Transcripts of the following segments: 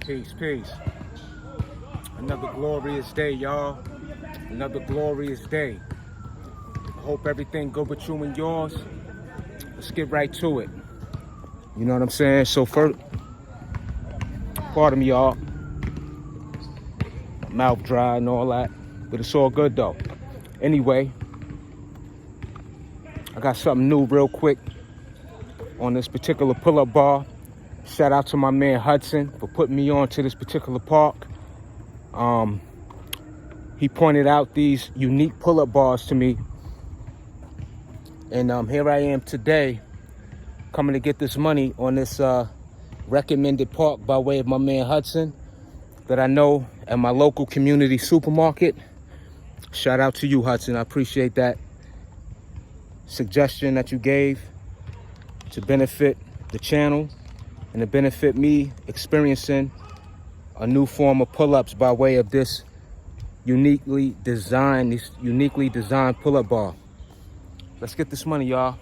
Peace, peace. Another glorious day, y'all. Another glorious day. I hope everything good with you and yours. Let's get right to it. You know what I'm saying? So first, pardon me, y'all. Mouth dry and all that, but it's all good though. Anyway, I got something new real quick on this particular pull-up bar. Shout out to my man Hudson for putting me on to this particular park. He pointed out these unique pull-up bars to me. And here I am today coming to get this money on this recommended park by way of my man Hudson that I know at my local community supermarket. Shout out to you, Hudson. I appreciate that suggestion that you gave to benefit the channel and to benefit me experiencing a new form of pull-ups by way of this uniquely designed pull-up bar. Let's get this money, y'all.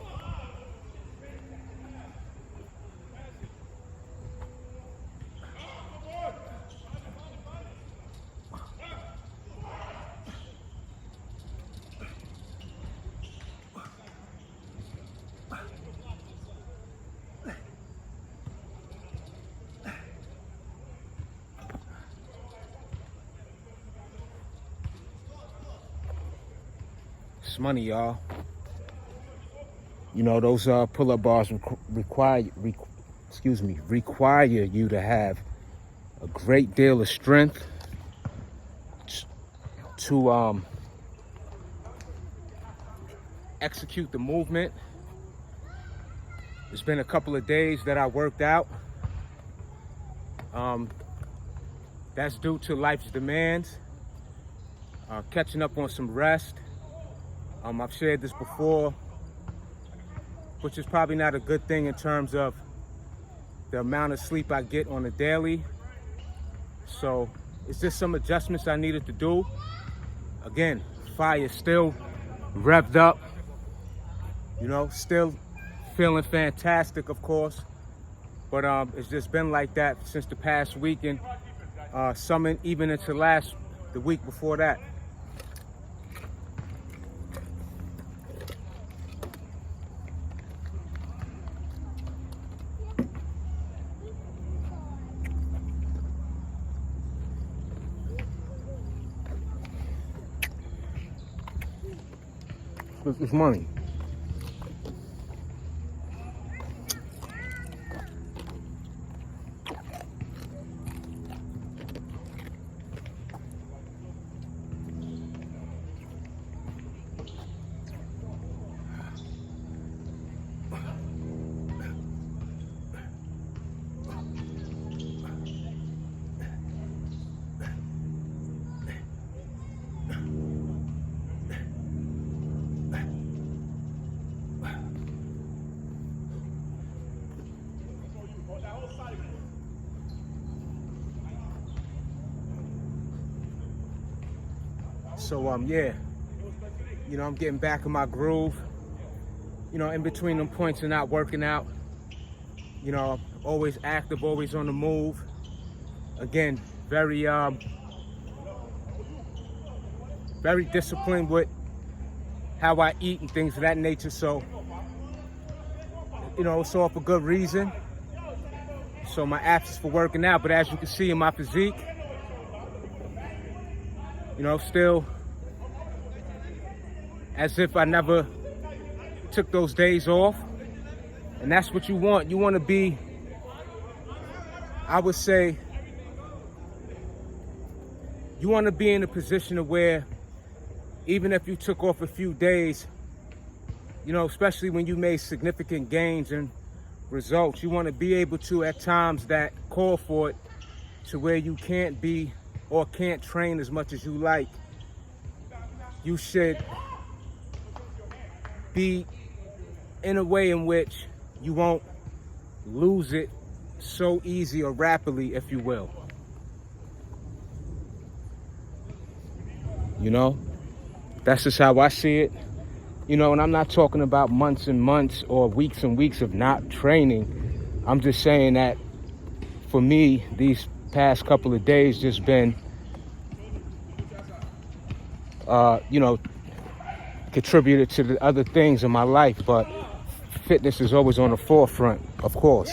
It's money, y'all. You know, those pull-up bars require you to have a great deal of strength to execute the movement. It's been a couple of days that I worked out. That's due to life's demands, catching up on some rest. I've shared this before, which is probably not a good thing in terms of the amount of sleep I get on a daily. So it's just some adjustments I needed to do. Again, fire still revved up, you know, still feeling fantastic, of course. But it's just been like that since the past week and some even into the week before that. It's money. So yeah, you know, I'm getting back in my groove. You know, in between them points of not working out, you know, always active, always on the move. Again, very disciplined with how I eat and things of that nature. So, you know, it's all for good reason. So my absence for working out, but as you can see in my physique, you know, still as if I never took those days off. And that's what you want. You want to be, I would say, you want to be in a position of where even if you took off a few days, you know, especially when you made significant gains and results, you want to be able to, at times that call for it, to where you can't be or can't train as much as you like, you should be in a way in which you won't lose it so easy or rapidly, if you will. You know, that's just how I see it. You know, and I'm not talking about months and months or weeks and weeks of not training. I'm just saying that for me, these past couple of days just been, contributed to the other things in my life, but fitness is always on the forefront, of course.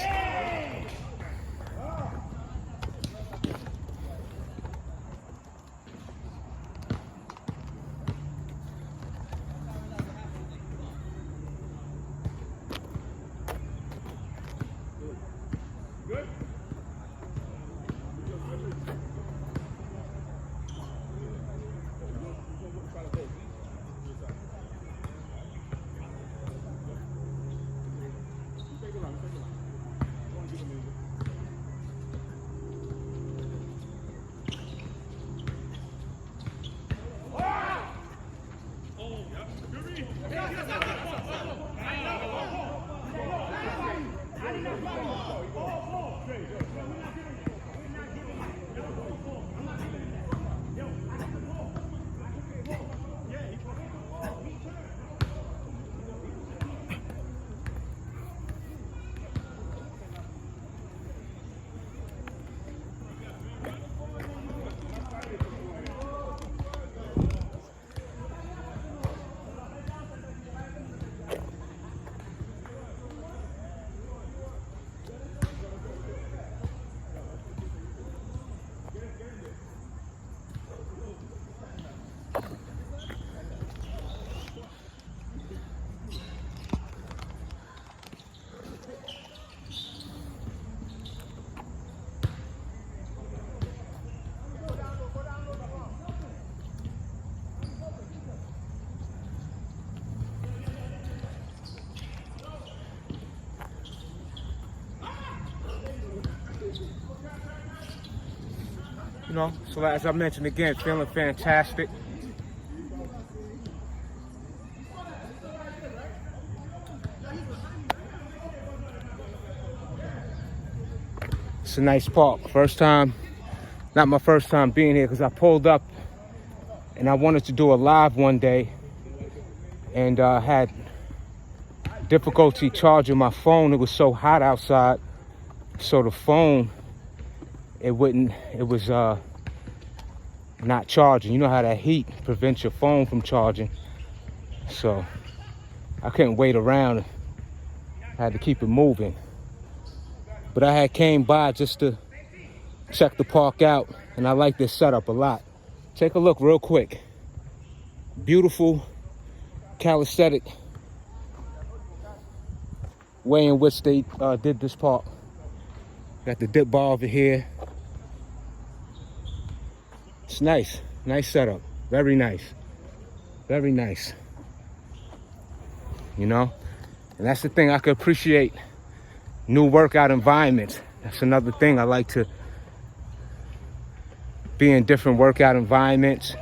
So as I mentioned again, feeling fantastic. It's a nice park. Not my first time being here, because I pulled up and I wanted to do a live one day and had difficulty charging my phone. It was so hot outside, so the phone, it was not charging. You know how that heat prevents your phone from charging. So I couldn't wait around. I had to keep it moving. But I had came by just to check the park out, and I like this setup a lot. Take a look real quick. Beautiful calisthenic way in which they did this park. Got the dip bar over here. It's nice. Nice setup. Very nice. Very nice. And that's the thing I could appreciate. New workout environments. That's another thing I like to be in different workout environments,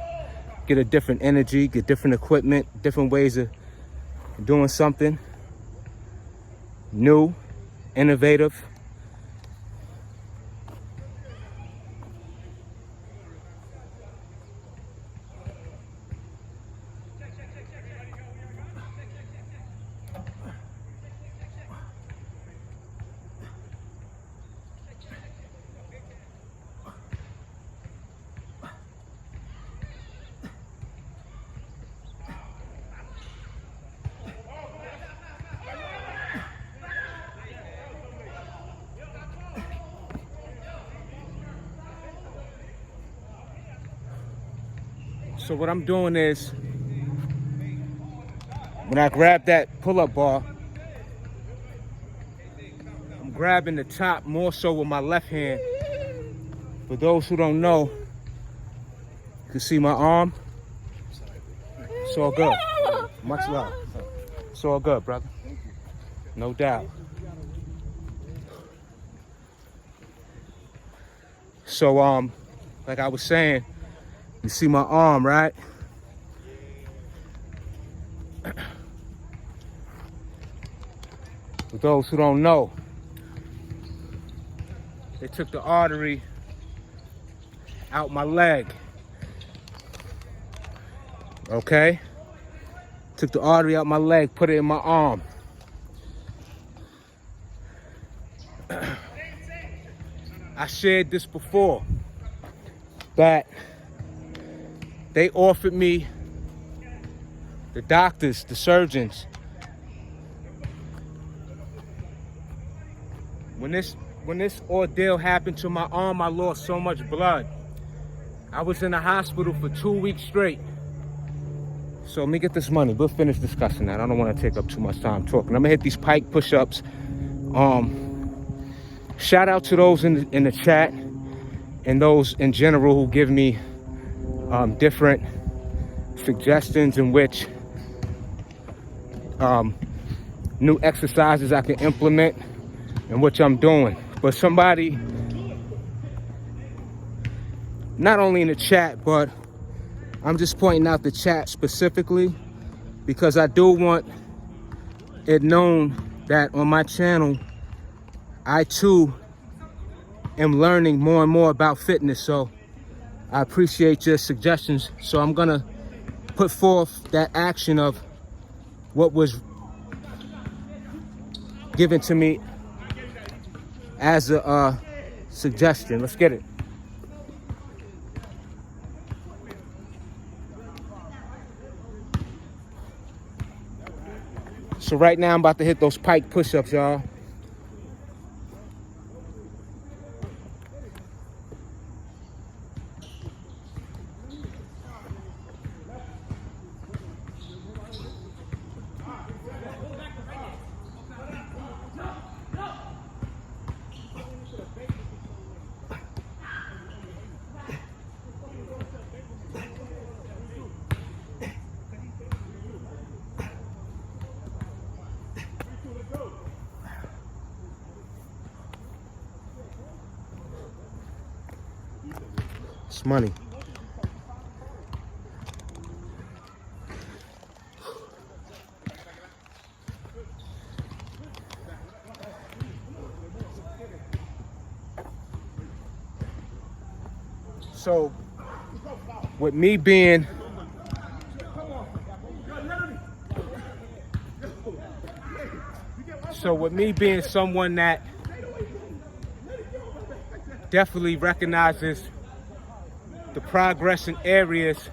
get a different energy, get different equipment, different ways of doing something new, innovative. So what I'm doing is, when I grab that pull-up bar, I'm grabbing the top more so with my left hand. For those who don't know, you can see my arm. It's all good. Much love. It's all good, brother. No doubt. So, like I was saying, you see my arm, right? For those who don't know, they took the artery out my leg. Okay? Took the artery out my leg, put it in my arm. I shared this before, that they offered me, the doctors, the surgeons, when this ordeal happened to my arm, I lost so much blood. I was in the hospital for 2 weeks straight. So let me get this money. We'll finish discussing that. I don't want to take up too much time talking. I'm gonna hit these pike push-ups. Shout out to those in the chat and those in general who give me different suggestions in which new exercises I can implement and which I'm doing. But somebody, not only in the chat, but I'm just pointing out the chat specifically because I do want it known that on my channel, I too am learning more and more about fitness. So I appreciate your suggestions. So I'm gonna put forth that action of what was given to me as a suggestion. Let's get it. So right now I'm about to hit those pike push-ups, y'all. It's money. So, with me being someone that definitely recognizes the progress in areas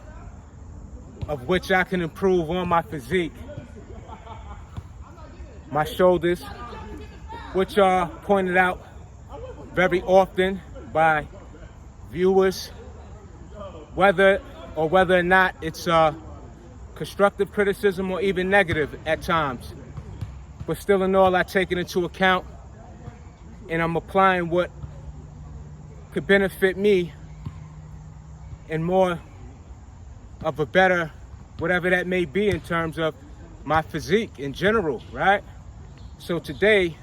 of which I can improve on my physique, my shoulders, which are pointed out very often by viewers, whether or not it's constructive criticism or even negative at times. But still in all, I take it into account and I'm applying what could benefit me and more of a better, whatever that may be in terms of my physique in general, right? So today,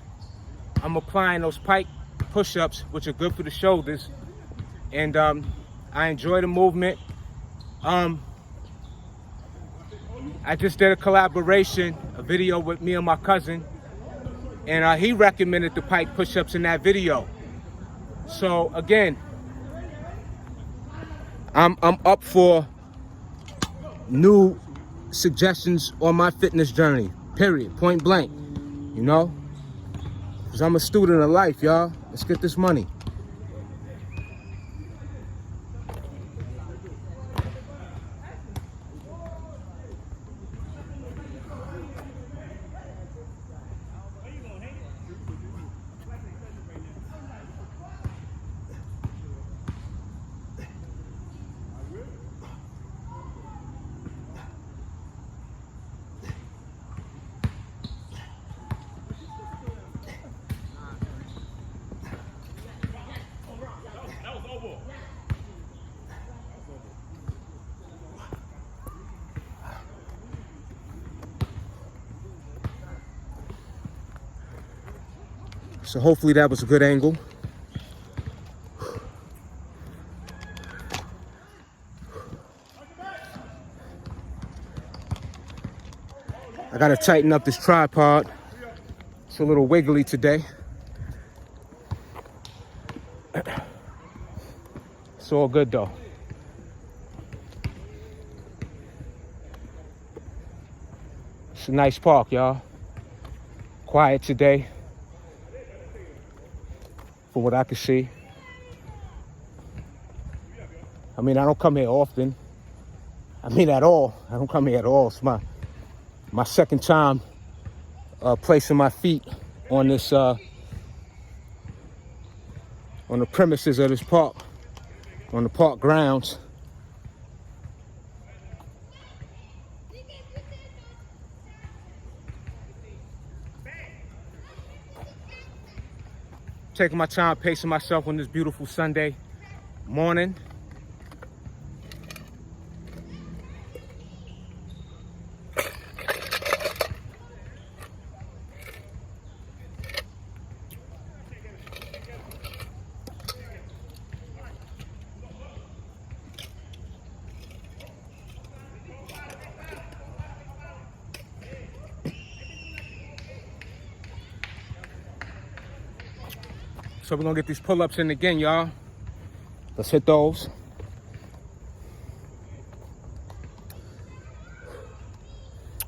I'm applying those pike push-ups, which are good for the shoulders. And I enjoy the movement. I just did a collaboration, a video with me and my cousin, and he recommended the pike push-ups in that video. So again, I'm up for new suggestions on my fitness journey, period, point blank, you know? Because I'm a student of life, y'all. Let's get this money. So hopefully that was a good angle. I gotta tighten up this tripod. It's a little wiggly today. It's all good though. It's a nice park, y'all. Quiet today, for what I can see. I mean, I don't come here often. I mean, at all. I don't come here at all. It's my second time placing my feet on this, on the premises of this park, on the park grounds. Taking my time, pacing myself on this beautiful Sunday morning. So we're gonna get these pull-ups in again, y'all. Let's hit those.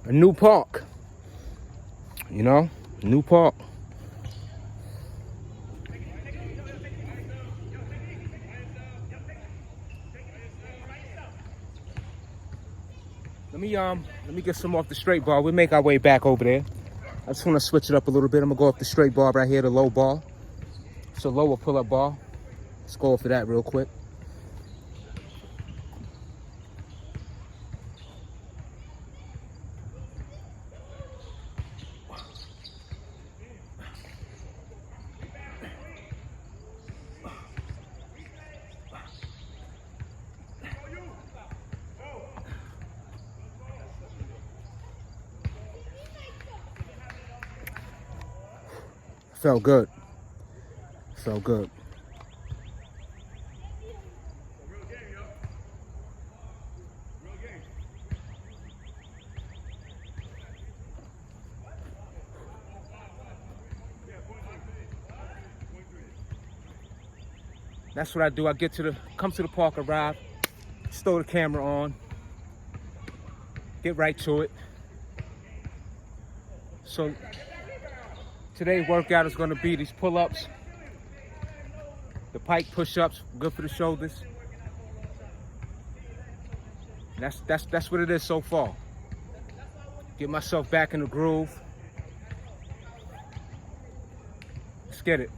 A new park, you know, new park. Let me get some off the straight bar. We'll make our way back over there. I just want to switch it up a little bit. I'm gonna go off the straight bar right here, the low bar. It's a lower pull-up bar. Let's go for that real quick. Felt good. Felt good. That's what I do. I come to the park, arrive, throw the camera on, get right to it. So today's workout is going to be these pull-ups, the pike push-ups, good for the shoulders. That's what it is so far. Get myself back in the groove. Let's get it.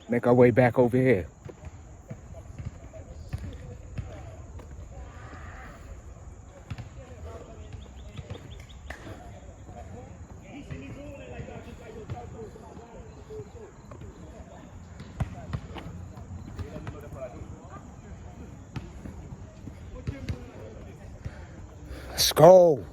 Make our way back over here. Let's go.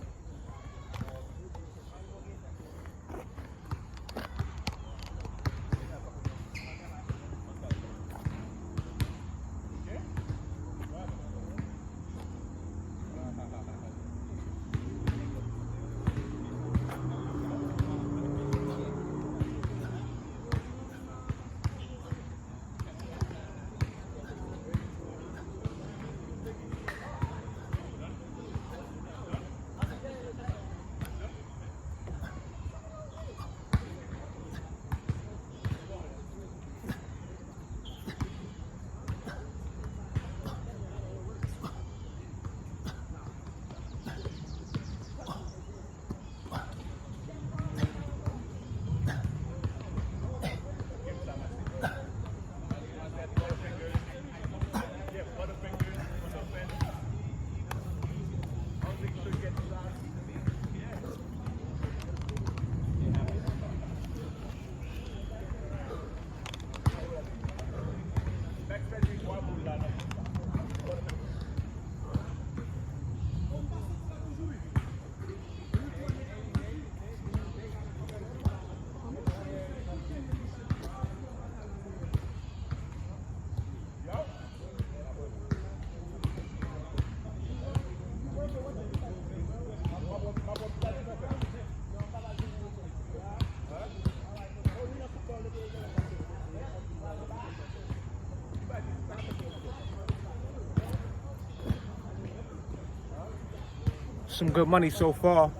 some good money so far.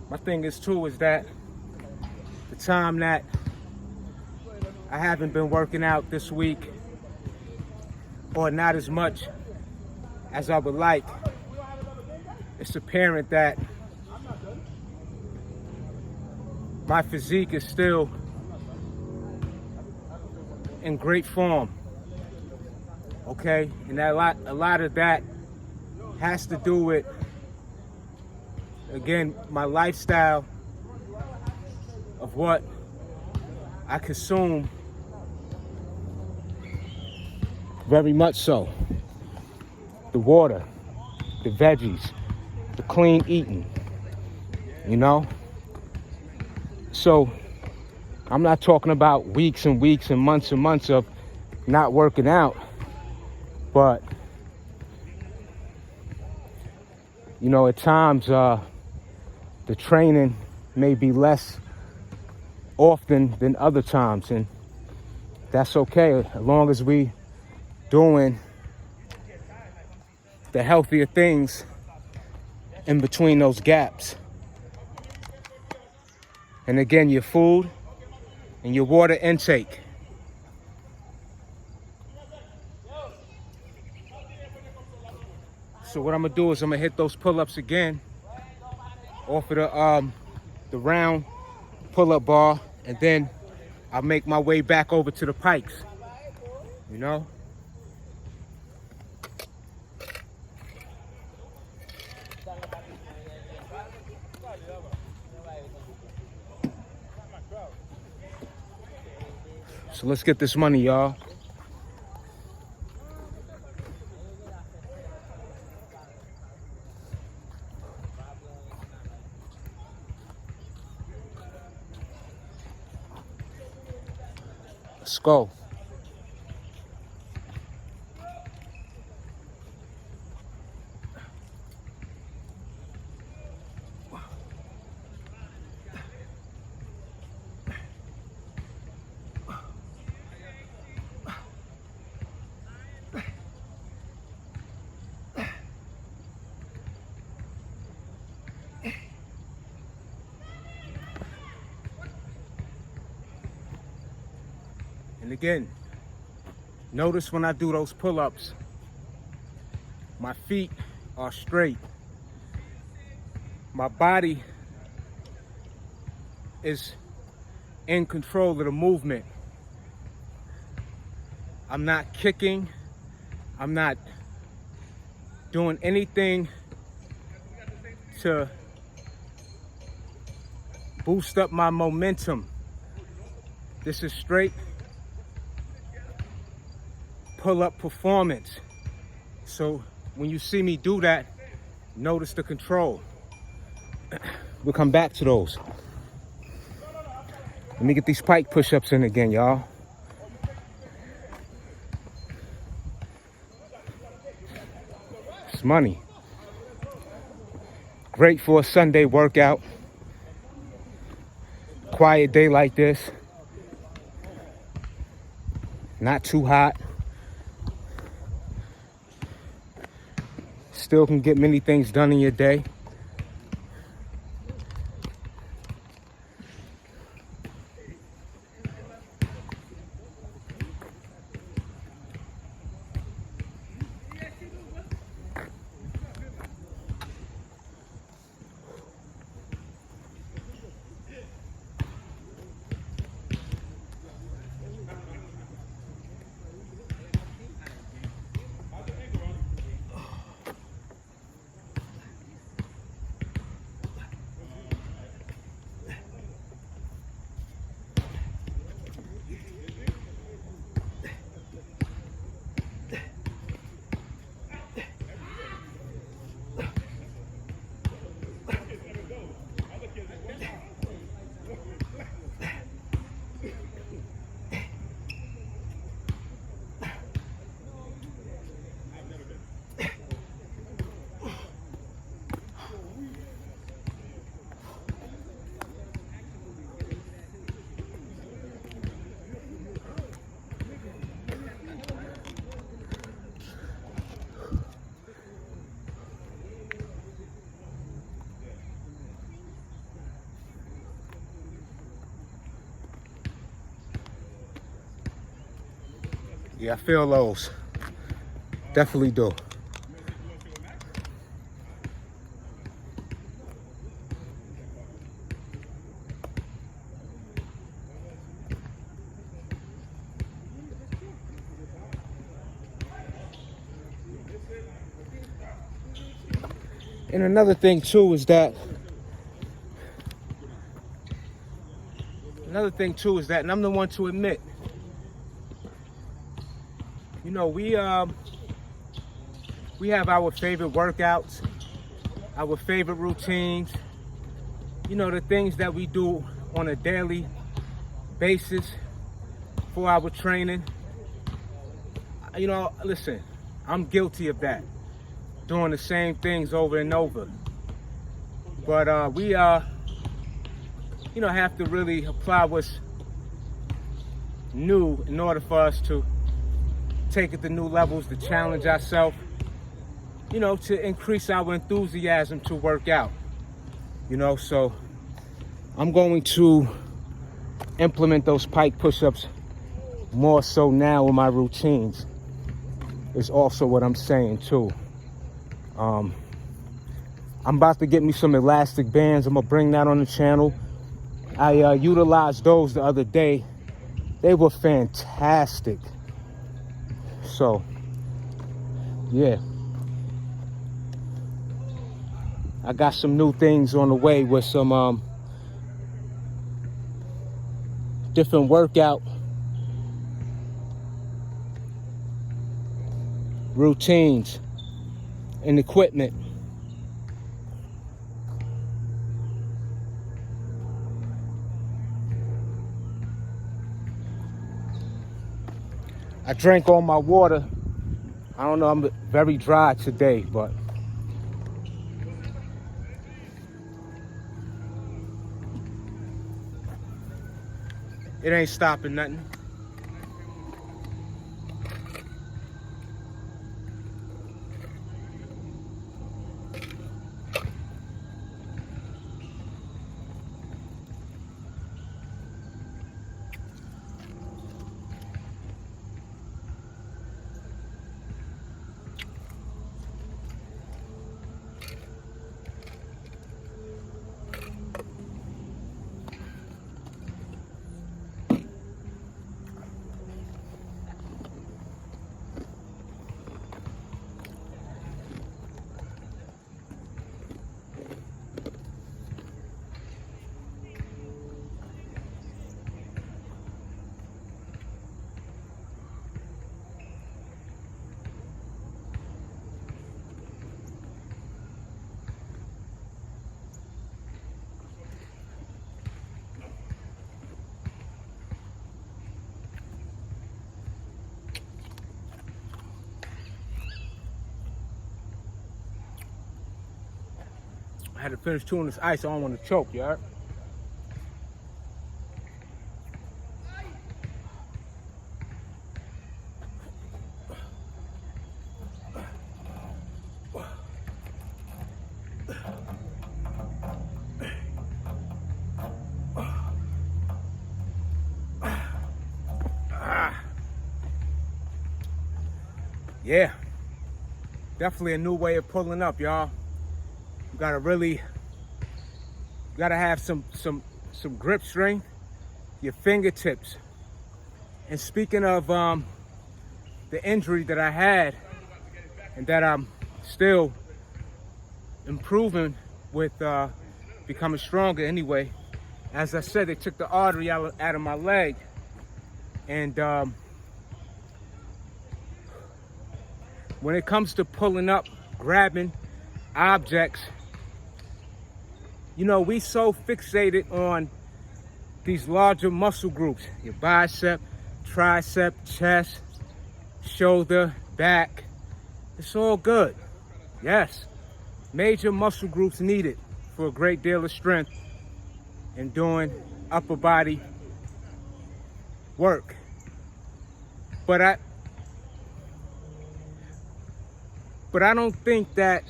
My thing is too is that the time that I haven't been working out this week, or not as much as I would like, it's apparent that my physique is still in great form, okay? And that a lot of that has to do with, again, my lifestyle of what I consume, very much so. The water, the veggies, the clean eating, you know? So I'm not talking about weeks and weeks and months of not working out, but you know, at times the training may be less often than other times, and that's okay as long as we doing the healthier things in between those gaps. And again, your food and your water intake. So what I'm gonna do is I'm gonna hit those pull-ups again off of the round pull-up bar, and then I'll make my way back over to the pikes, you know? So let's get this money, y'all. Let's go. And again, notice when I do those pull-ups, my feet are straight. My body is in control of the movement. I'm not kicking. I'm not doing anything to boost up my momentum. This is straight pull-up performance. So when you see me do that, notice the control. We'll come back to those. Let me get these pike push-ups in again, y'all. It's money. Great for a Sunday workout. Quiet day like this. Not too hot. Still can get many things done in your day. Yeah, I feel those. Definitely do. And another thing too is that, and I'm the one to admit, you know, we have our favorite workouts, our favorite routines, you know, the things that we do on a daily basis for our training. You know, listen, I'm guilty of that, doing the same things over and over. But we, you know, have to really apply what's new in order for us to take it to new levels, to challenge ourselves, you know, to increase our enthusiasm to work out. You know, so I'm going to implement those pike push-ups more so now in my routines. Is also what I'm saying too. I'm about to get me some elastic bands. I'm gonna bring that on the channel. I utilized those the other day. They were fantastic. So, yeah. I got some new things on the way with some different workout routines and equipment. I drank all my water. I don't know, I'm very dry today, but it ain't stopping nothing. I had to finish chewing this ice. I don't want to choke, you heard? Yeah, definitely a new way of pulling up, y'all. You gotta have some grip strength, your fingertips. And speaking of the injury that I had and that I'm still improving with, becoming stronger anyway. As I said, they took the artery out of my leg, and when it comes to pulling up, grabbing objects, you know, we so fixated on these larger muscle groups, your bicep, tricep, chest, shoulder, back. It's all good. Yes, major muscle groups needed for a great deal of strength in doing upper body work. But I don't think that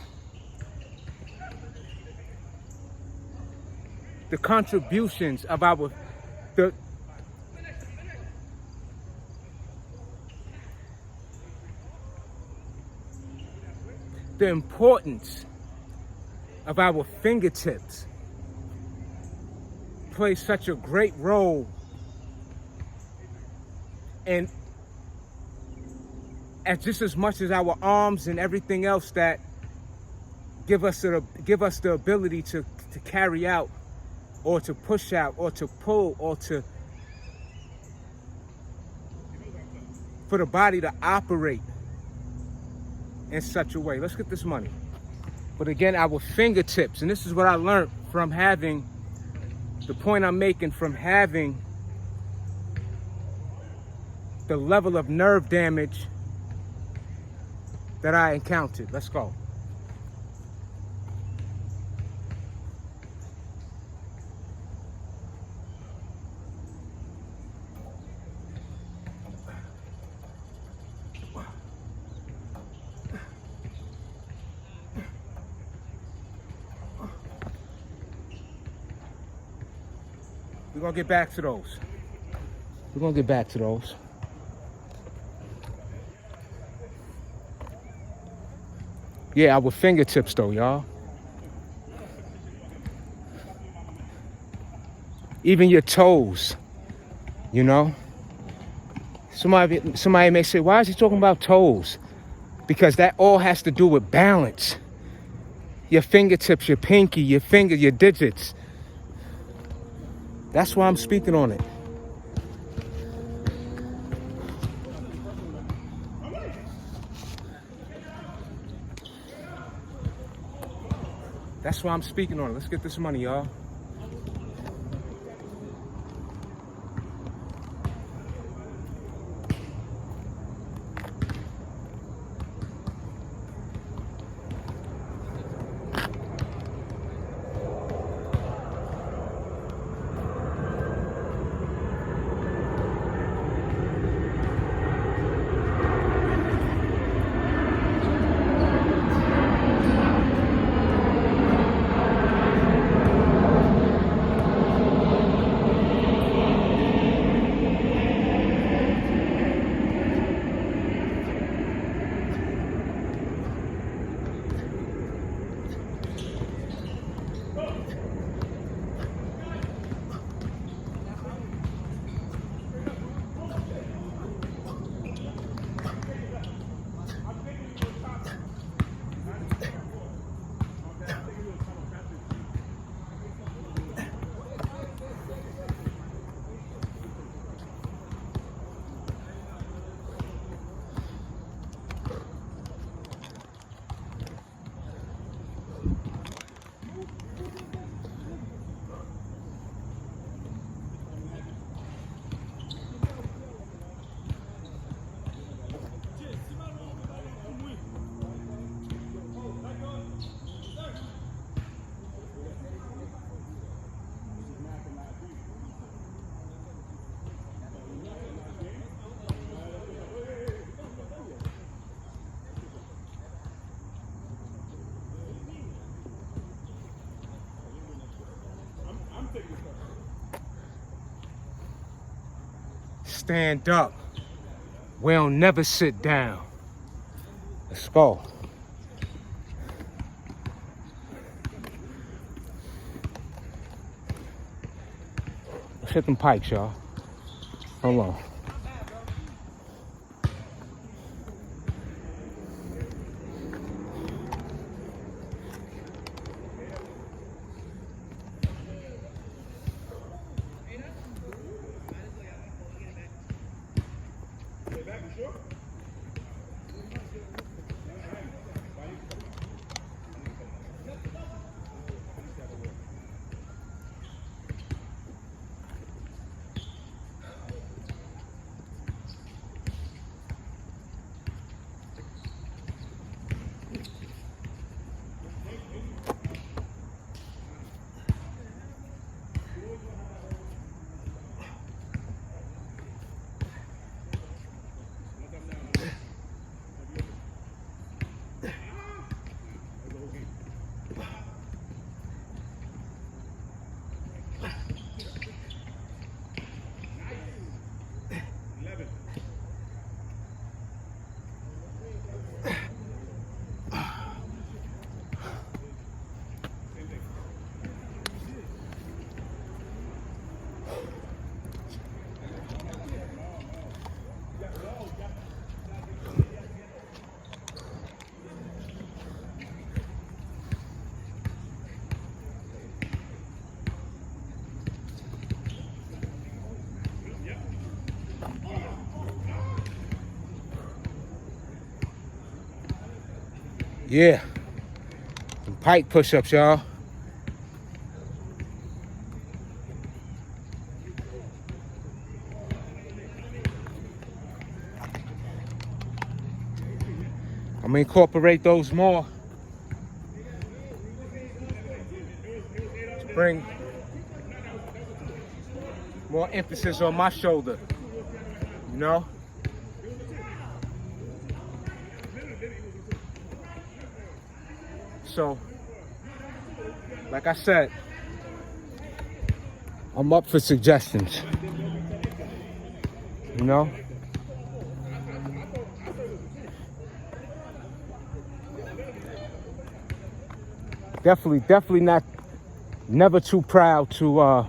the contributions of the importance of our fingertips play such a great role in just as much as our arms and everything else that give us the ability to carry out or to push out or to pull or for the body to operate in such a way. Let's get this money. But again, our fingertips, and this is what I learned from having, the point I'm making, from having the level of nerve damage that I encountered. Let's go. We're gonna get back to those. We're gonna get back to those. Yeah, our fingertips though, y'all. Even your toes, you know? Somebody may say, why is he talking about toes? Because that all has to do with balance. Your fingertips, your pinky, your finger, your digits. That's why I'm speaking on it. That's why I'm speaking on it. Let's get this money, y'all. Stand up. We'll never sit down. Let's go. Let's hit them pikes, y'all. Hold on. Yeah. Some pike push-ups, y'all. I'm gonna incorporate those more to bring more emphasis on my shoulder, you know? So, like I said, I'm up for suggestions, you know? Definitely not, never too proud to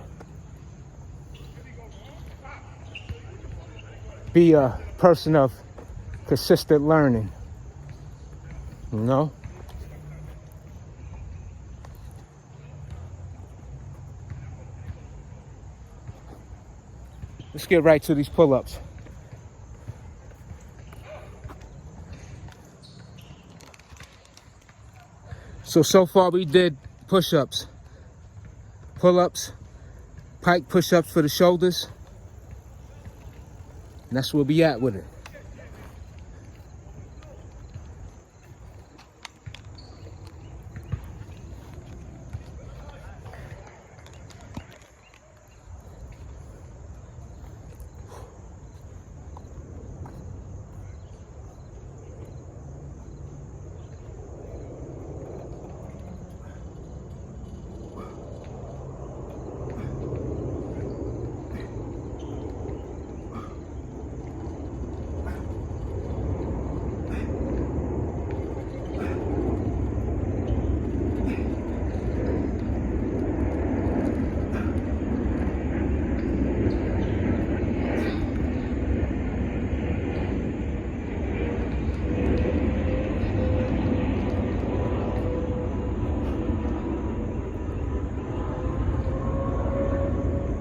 be a person of consistent learning, you know? Let's get right to these pull-ups. So far we did push-ups, pull-ups, pike push-ups for the shoulders. And that's where we at with it.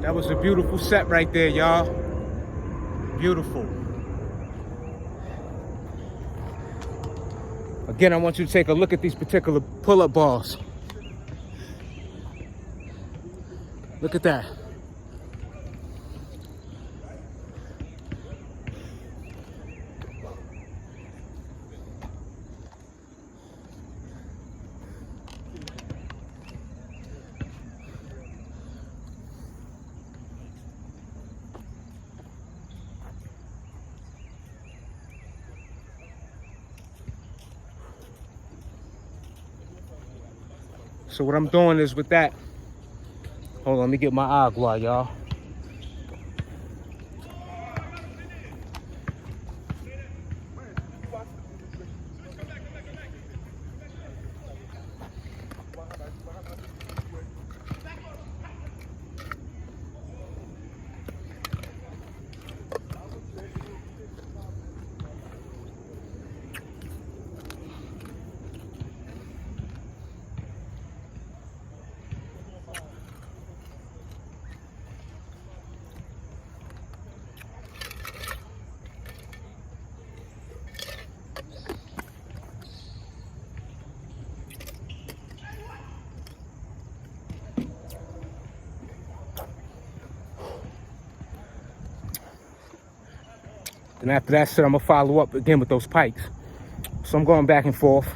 That was a beautiful set right there, y'all. Beautiful. Again, I want you to take a look at these particular pull-up balls. Look at that. So what I'm doing is with that, hold on, let me get my agua, y'all. And after that set, I'm gonna follow up again with those pikes. So I'm going back and forth.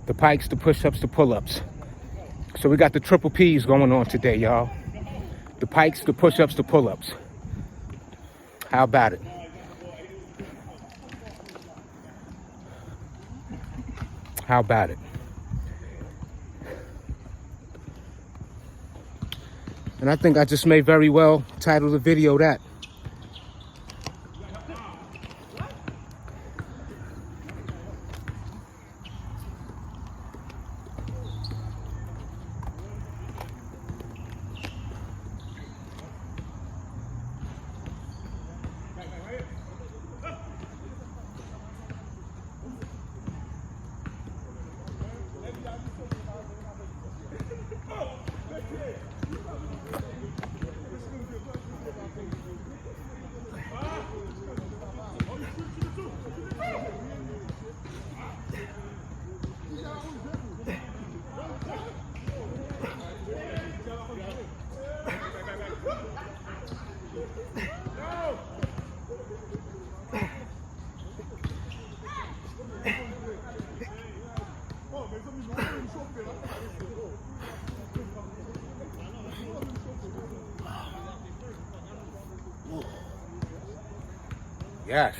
The pikes, the push-ups, the pull-ups. So we got the triple P's going on today, y'all. The pikes, the push-ups, the pull-ups. How about it? How about it? And I think I just may very well title the video that. Yes.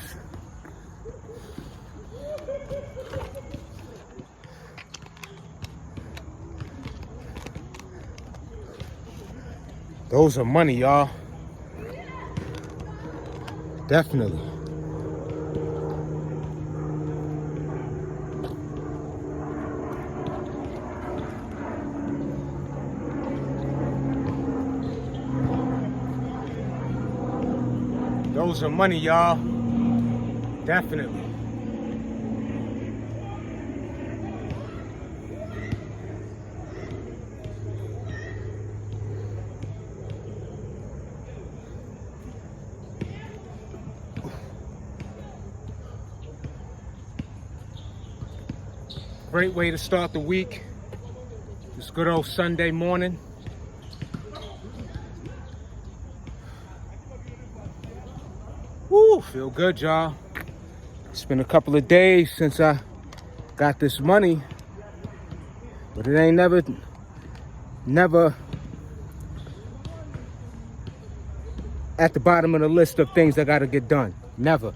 Those are money, y'all. Definitely. Those are money, y'all. Definitely. Great way to start the week. This good old Sunday morning. Woo, feel good, y'all. It's been a couple of days since I got this money, but it ain't never at the bottom of the list of things I gotta get done. Never.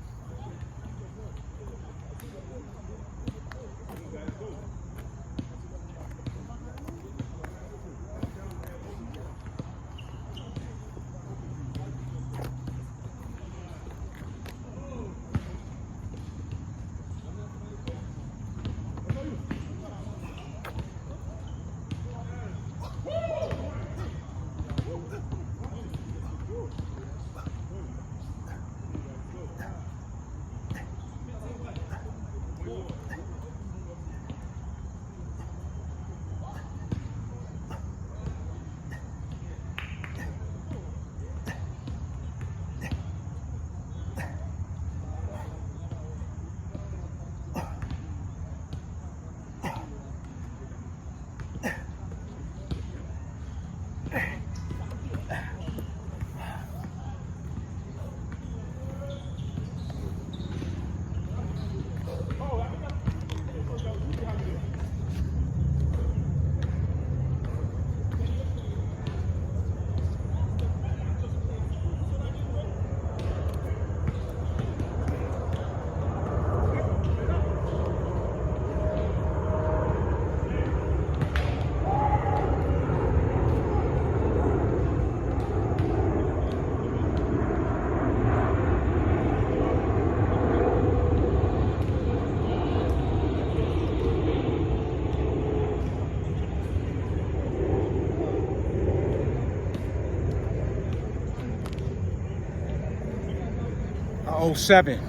Oh, 7.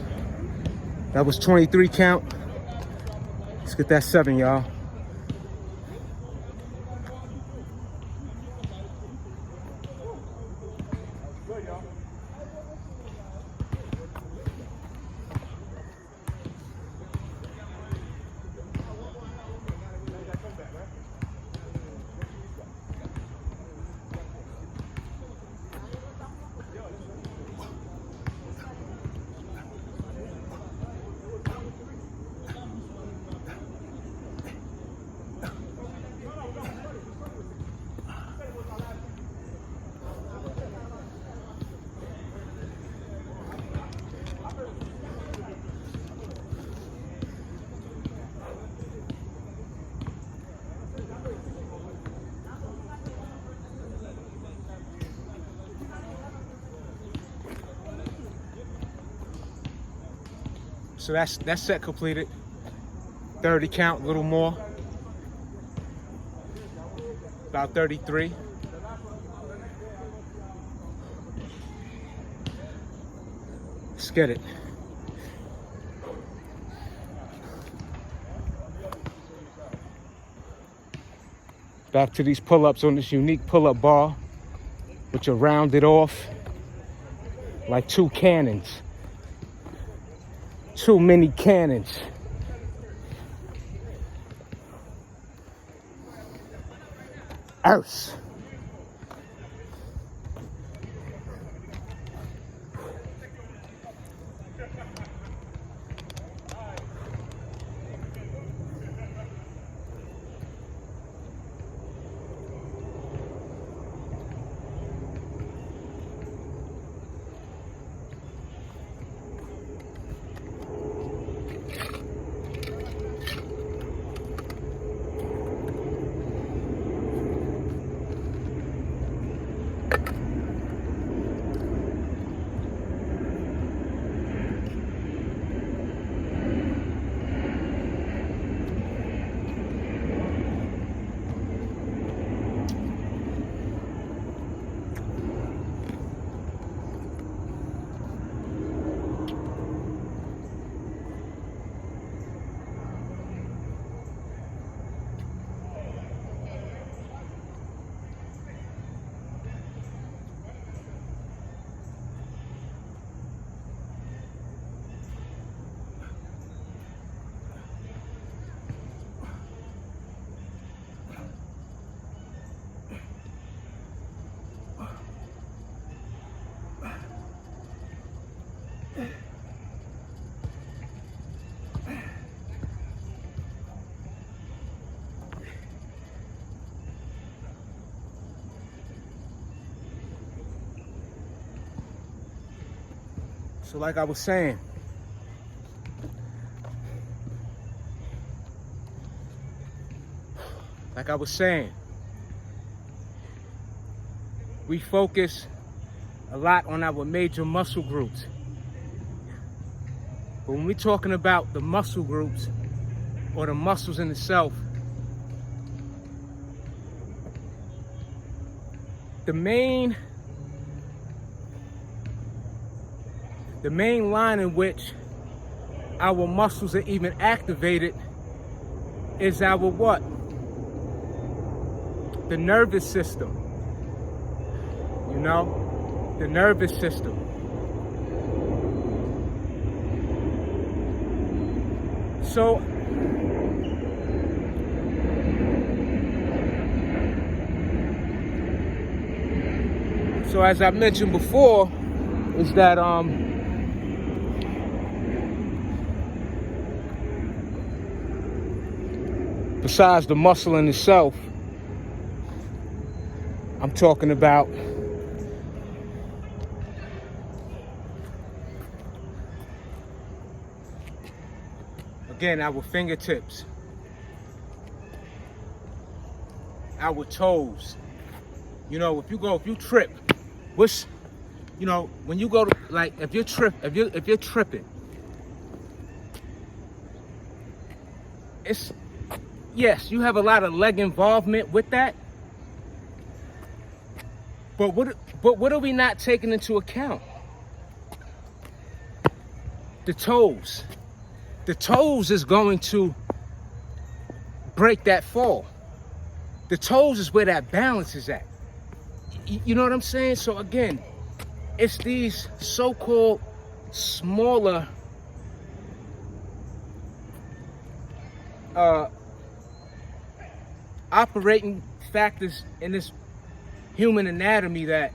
That was 23 count. Let's get that 7, y'all. So that's set completed. 30 count, a little more. About 33. Let's get it. Back to these pull-ups on this unique pull-up bar, which are rounded off like 2 cannons. 2 mini cannons. Earth. So like I was saying, we focus a lot on our major muscle groups. But when we're talking about the muscle groups or the muscles in itself, the main line in which our muscles are even activated is our what? The nervous system. You know, the nervous system. So as I mentioned before, is that besides the muscle in itself, I'm talking about again our fingertips, our toes. You know, if you trip, what's, you know, when you go to, like, if you're tripping, it's, yes, you have a lot of leg involvement with that. But what are we not taking into account? The toes. The toes is going to break that fall. The toes is where that balance is at. You know what I'm saying? So again, it's these so-called smaller operating factors in this human anatomy that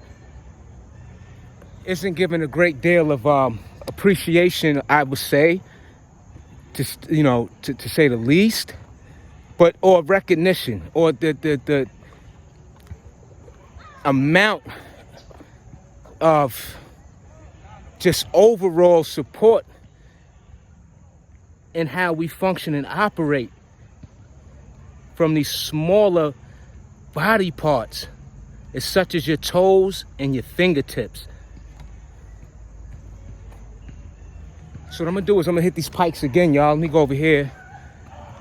isn't given a great deal of appreciation, I would say, to say the least, but or recognition, or the amount of just overall support in how we function and operate from these smaller body parts, as such as your toes and your fingertips. So what I'm gonna do is I'm gonna hit these pikes again, y'all. Let me go over here.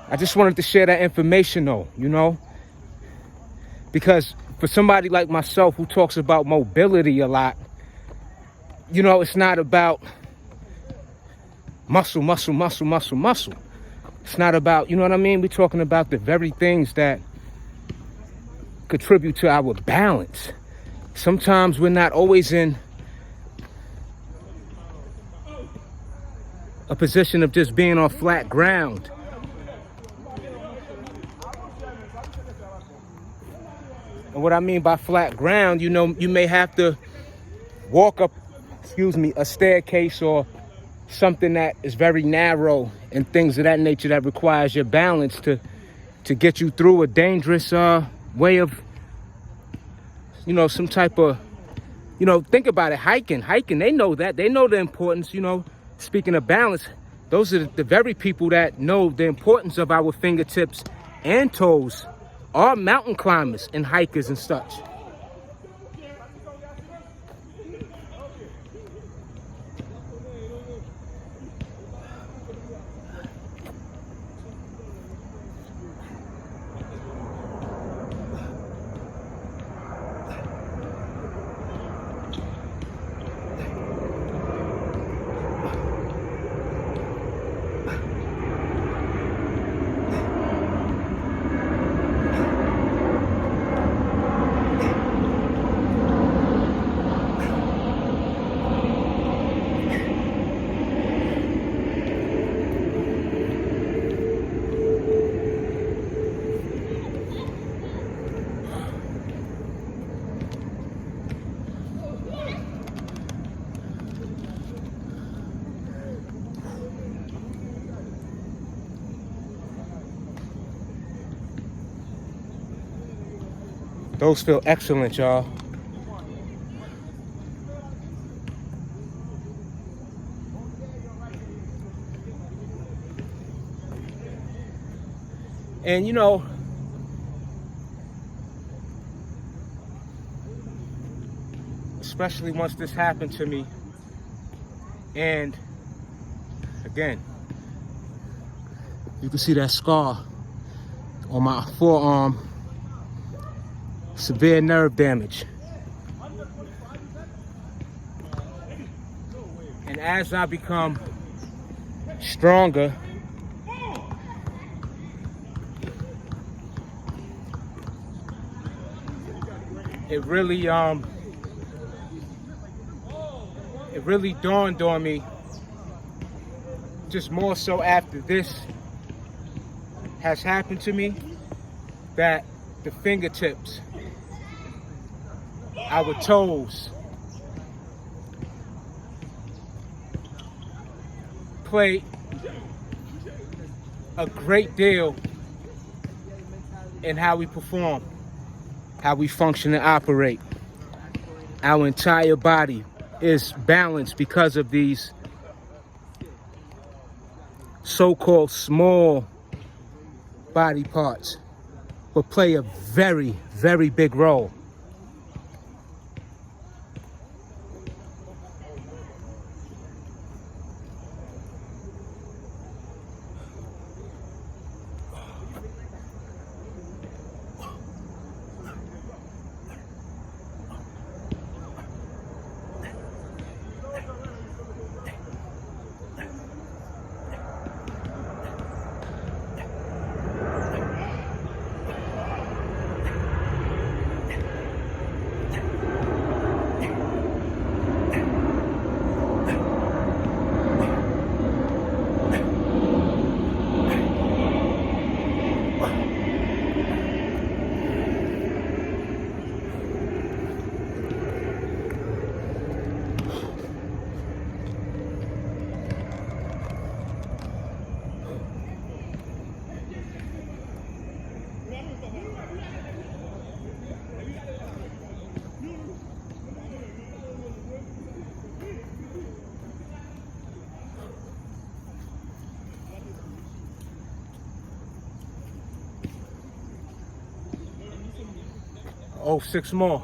I just wanted to share that information though, you know, because for somebody like myself who talks about mobility a lot, you know, it's not about muscle. It's not about, you know what I mean? We're talking about the very things that contribute to our balance. Sometimes we're not always in a position of just being on flat ground. And what I mean by flat ground, you know, you may have to walk up, a staircase or something that is very narrow and things of that nature that requires your balance to get you through a dangerous way of, you know, some type of, you know, think about it, hiking, they know that. They know the importance, you know, speaking of balance, those are the very people that know the importance of our fingertips and toes, are mountain climbers and hikers and such. Those feel excellent, y'all. And you know, especially once this happened to me, and again, you can see that scar on my forearm, severe nerve damage. And as I become stronger, it really dawned on me, just more so after this has happened to me, that the fingertips, our toes, play a great deal in how we perform, how we function and operate. Our entire body is balanced because of these so-called small body parts, but play a very, very big role. Oh, 6 more.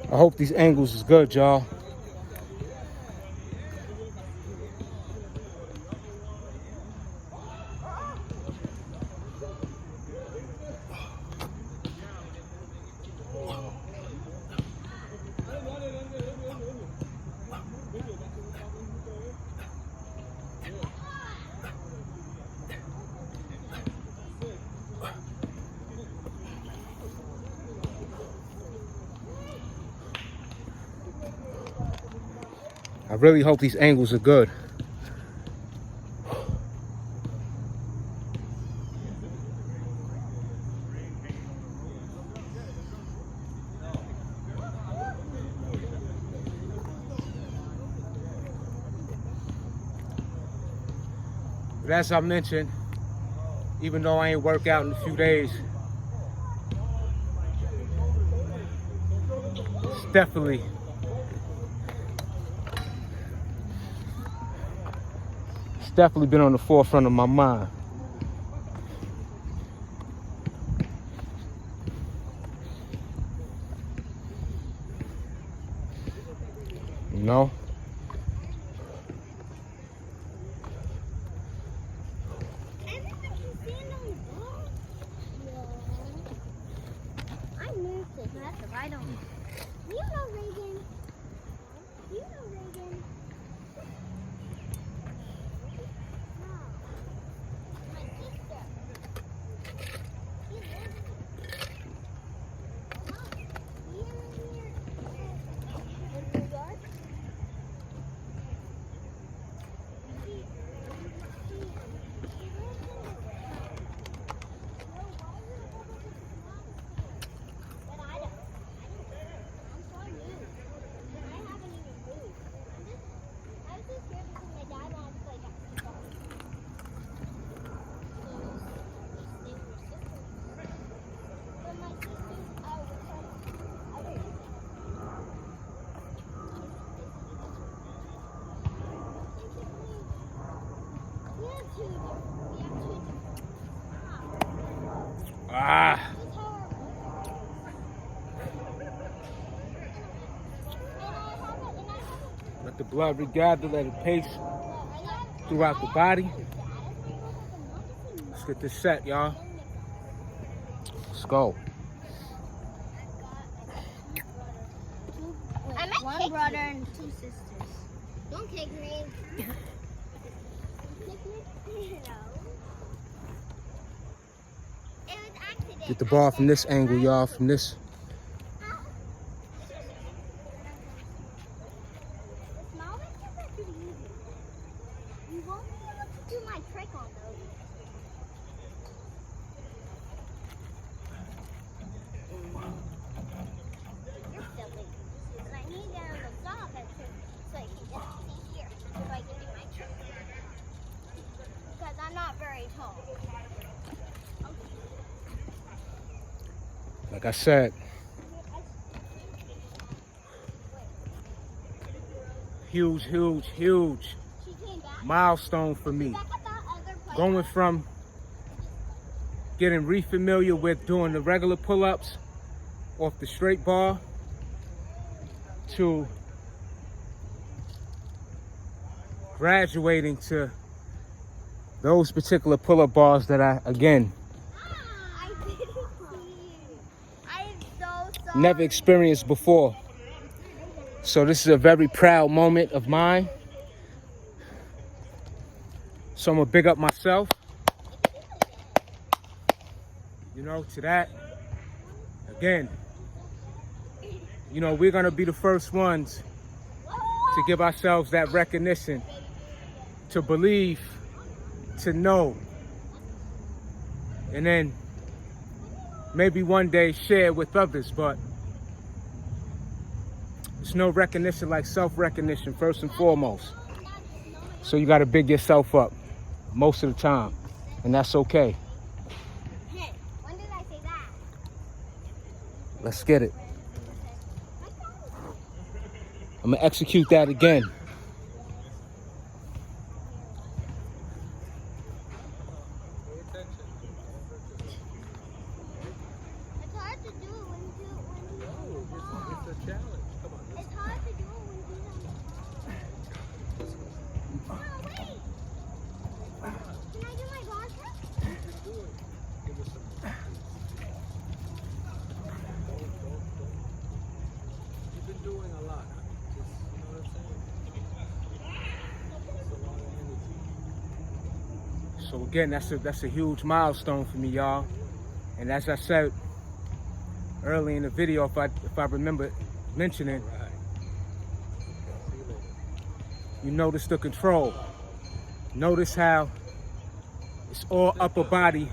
I hope these angles is good, y'all. I really hope these angles are good. But as I mentioned, even though I ain't work out in a few days, it's definitely been on the forefront of my mind. You know? Ah. Let the blood regather, let it pace throughout the body. Let's get this set, y'all. Let's go. One brother and 2 sisters. Don't kick me. Get the ball from this angle, y'all, from this. You won't be able to do my trick on those. You're silly. But I need to get on the socket so I can just see here. So I can do my trick. Because I'm not very tall. Like I said, huge milestone for me. Going from getting re-familiar with doing the regular pull-ups off the straight bar to graduating to those particular pull-up bars that I, again, never experienced before. So this is a very proud moment of mine. So I'm gonna big up myself. You know, to that. Again, you know, we're gonna be the first ones to give ourselves that recognition, to believe, to know, and then maybe one day share with others, but there's no recognition like self-recognition first and foremost. So you gotta big yourself up most of the time, and that's okay. Hey, when did I say that? Let's get it. I'm gonna execute that again. It's hard to do when you it's a challenge. Come on. It's hard to do when you no, wait. Can I do my bar trick? You can do it. Give us some. You've been doing a lot, huh? Just, you know what I'm saying? It's a lot of energy. So again, that's a huge milestone for me, y'all. And as I said early in the video, if I remember mentioning, Right. See you later. you notice the control. Notice how it's all upper body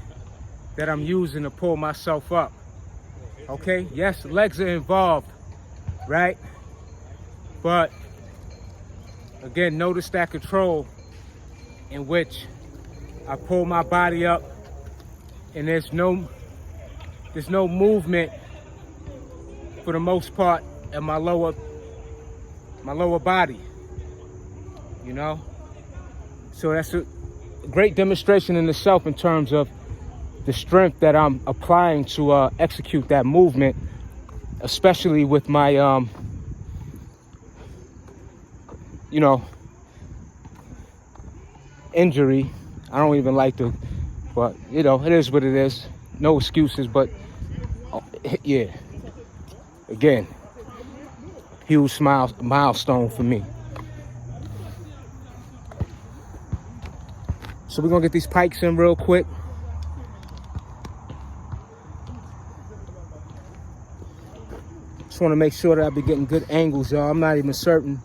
that I'm using to pull myself up. Okay, yes, legs are involved, right? But again, notice that control in which I pull my body up, and there's no movement for the most part in my lower body, you know? So that's a great demonstration in itself in terms of the strength that I'm applying to execute that movement, especially with my, you know, injury. I don't even like to, but you know, it is what it is. No excuses, but yeah. Again, huge milestone for me. So we're gonna get these pikes in real quick. Just wanna make sure that I be getting good angles, y'all. I'm not even certain.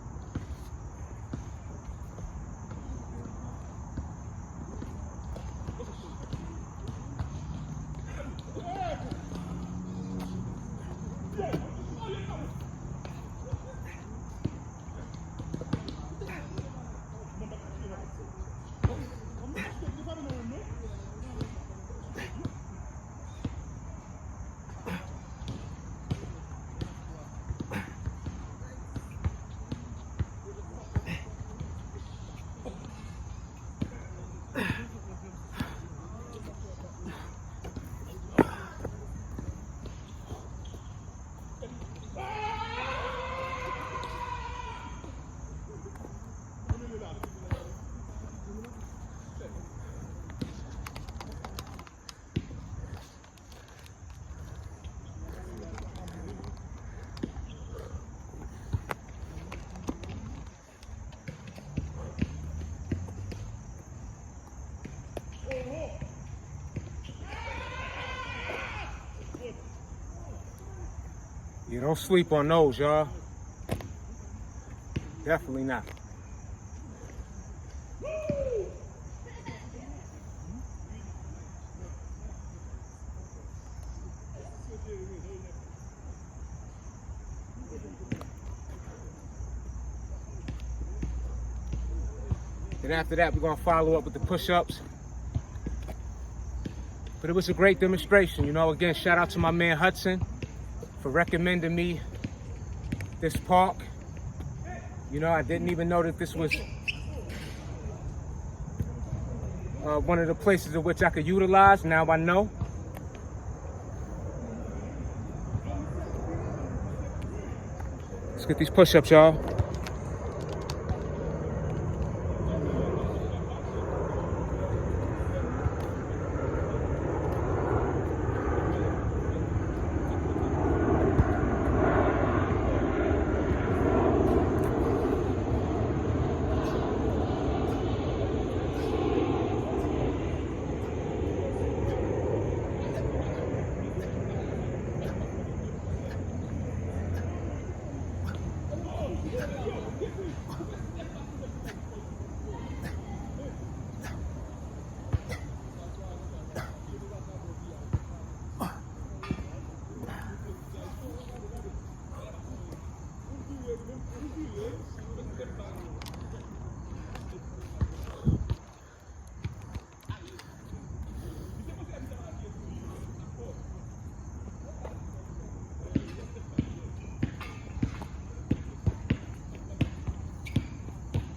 You don't sleep on those, y'all. Definitely not. Then after that, we're gonna follow up with the push-ups. But it was a great demonstration. You know, again, shout out to my man Hudson for recommending me this park. You know, I didn't even know that this was one of the places in which I could utilize. Now I know. Let's get these push-ups, y'all.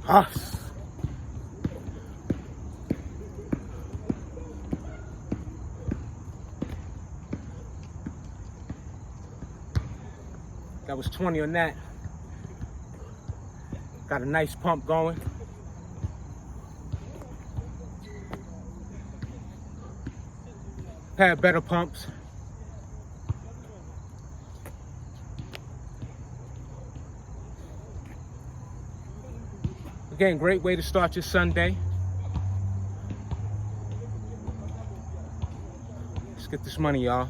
Us. That was 20 on that. Got a nice pump going. Had better pumps. Again, great way to start your Sunday. Let's get this money, y'all.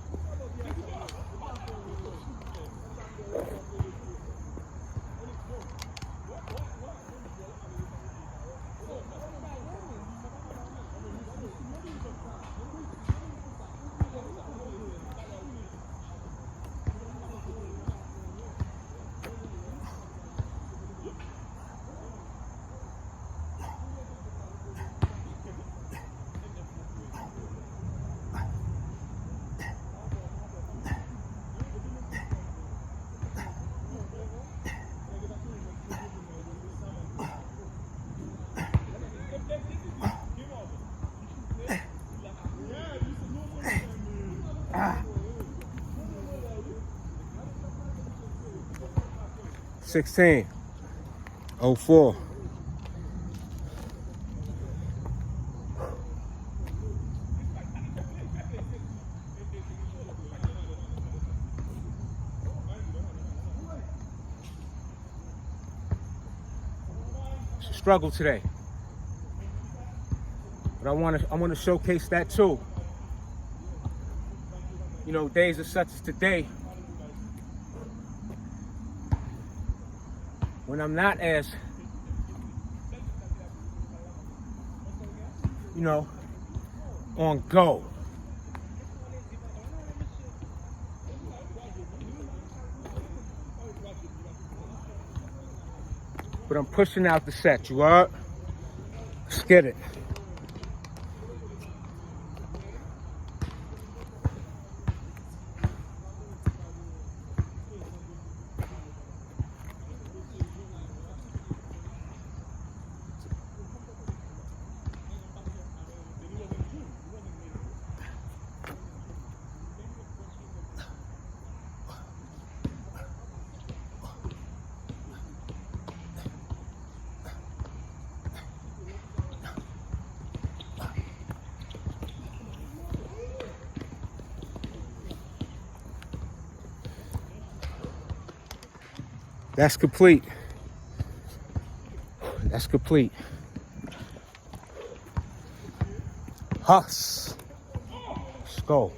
Ah. 16:04. It's a struggle today, but I want to showcase that too. You know, days are such as today when I'm not as, you know, on go. But I'm pushing out the set, you are? Let's get it. That's complete. That's complete. Hus. Let's go.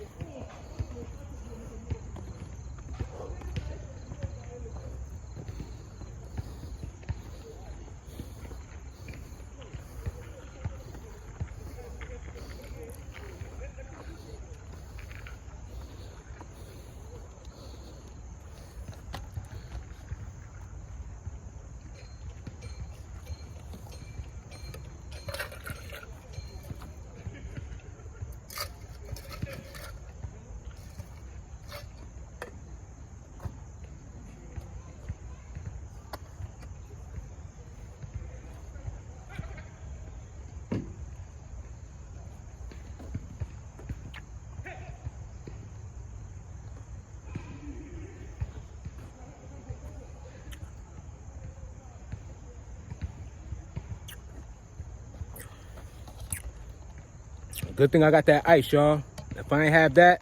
Good thing I got that ice, y'all. If I ain't have that,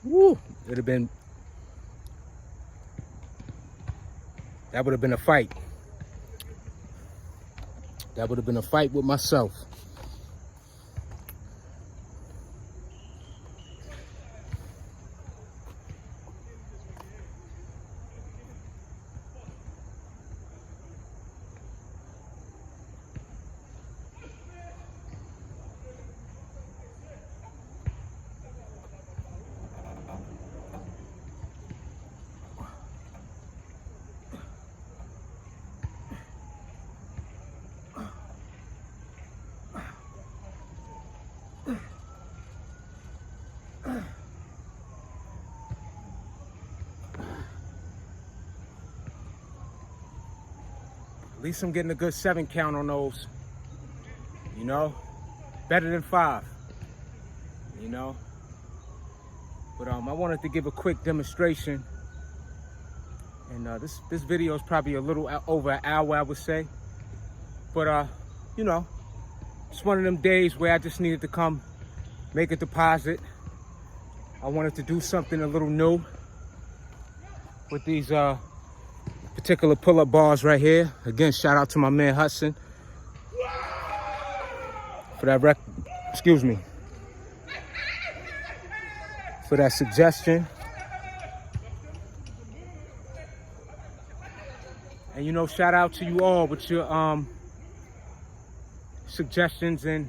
woo, that would have been a fight. That would have been a fight with myself. At least I'm getting a good 7 count on those, you know, better than 5, you know. But I wanted to give a quick demonstration, and this video is probably a little over an hour, I would say. But you know, it's one of them days where I just needed to come make a deposit. I wanted to do something a little new with these particular pull-up bars right here. Again, shout out to my man Hudson for that for that suggestion. And you know, shout out to you all with your suggestions in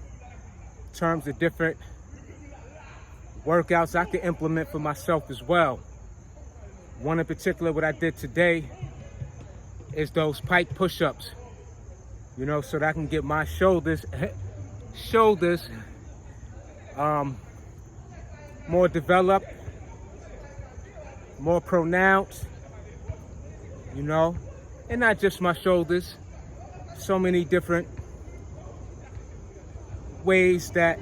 terms of different workouts I can implement for myself as well. One in particular, what I did today is those pike push-ups, you know, so that I can get my shoulders more developed, more pronounced, you know, and not just my shoulders. So many different ways that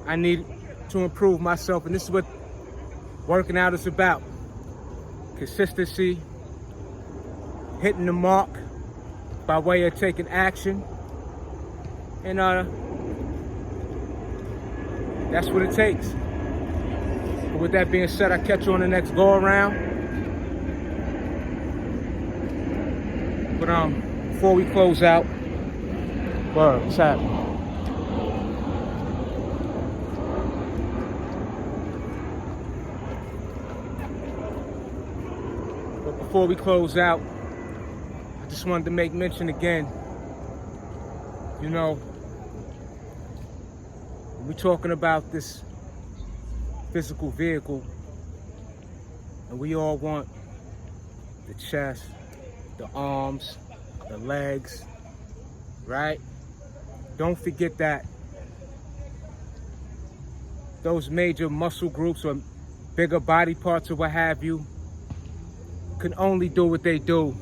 I need to improve myself, and this is what working out is about. Consistency, hitting the mark by way of taking action, and that's what it takes. But with that being said, I'll catch you on the next go around. But before we close out, what's happening? But before we close out, I just wanted to make mention again, you know, we're talking about this physical vehicle, and we all want the chest, the arms, the legs, right? Don't forget that those major muscle groups or bigger body parts or what have you can only do what they do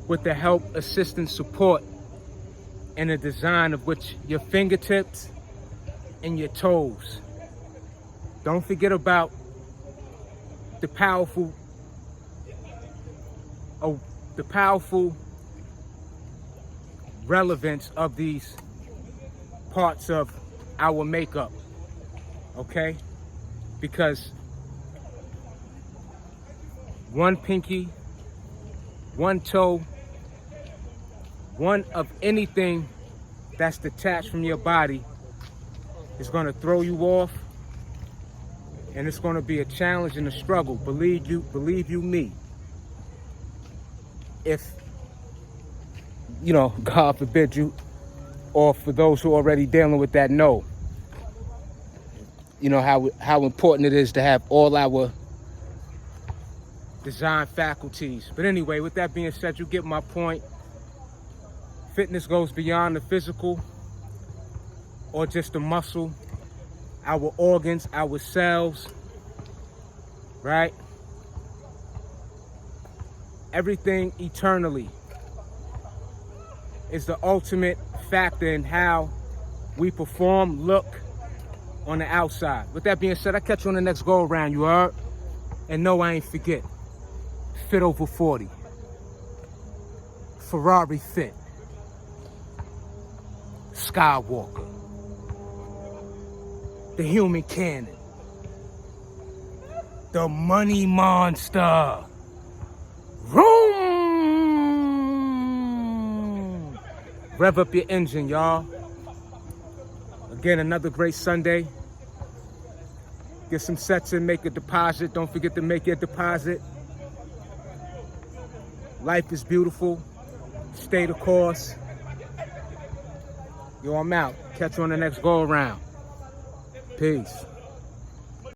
with the help, assistance, support, and the design of which your fingertips and your toes. Don't forget about the powerful relevance of these parts of our makeup, okay? Because one pinky, one toe, one of anything that's detached from your body is going to throw you off, and it's going to be a challenge and a struggle. Believe you me. If, you know, God forbid you, or for those who are already dealing with that, know, you know, how important it is to have all our design faculties. But anyway, with that being said, you get my point. Fitness goes beyond the physical or just the muscle, our organs, our cells, right? Everything eternally is the ultimate factor in how we perform, look on the outside. With that being said, I'll catch you on the next go around, you heard? And no, I ain't forget. Fit over 40. Ferrari fit. Skywalker, the human cannon, the money monster. Vroom! Rev up your engine, y'all. Again, another great Sunday. Get some sets in, make a deposit. Don't forget to make your deposit. Life is beautiful. Stay the course. Yo, I'm out. Catch you on the next go around. Peace.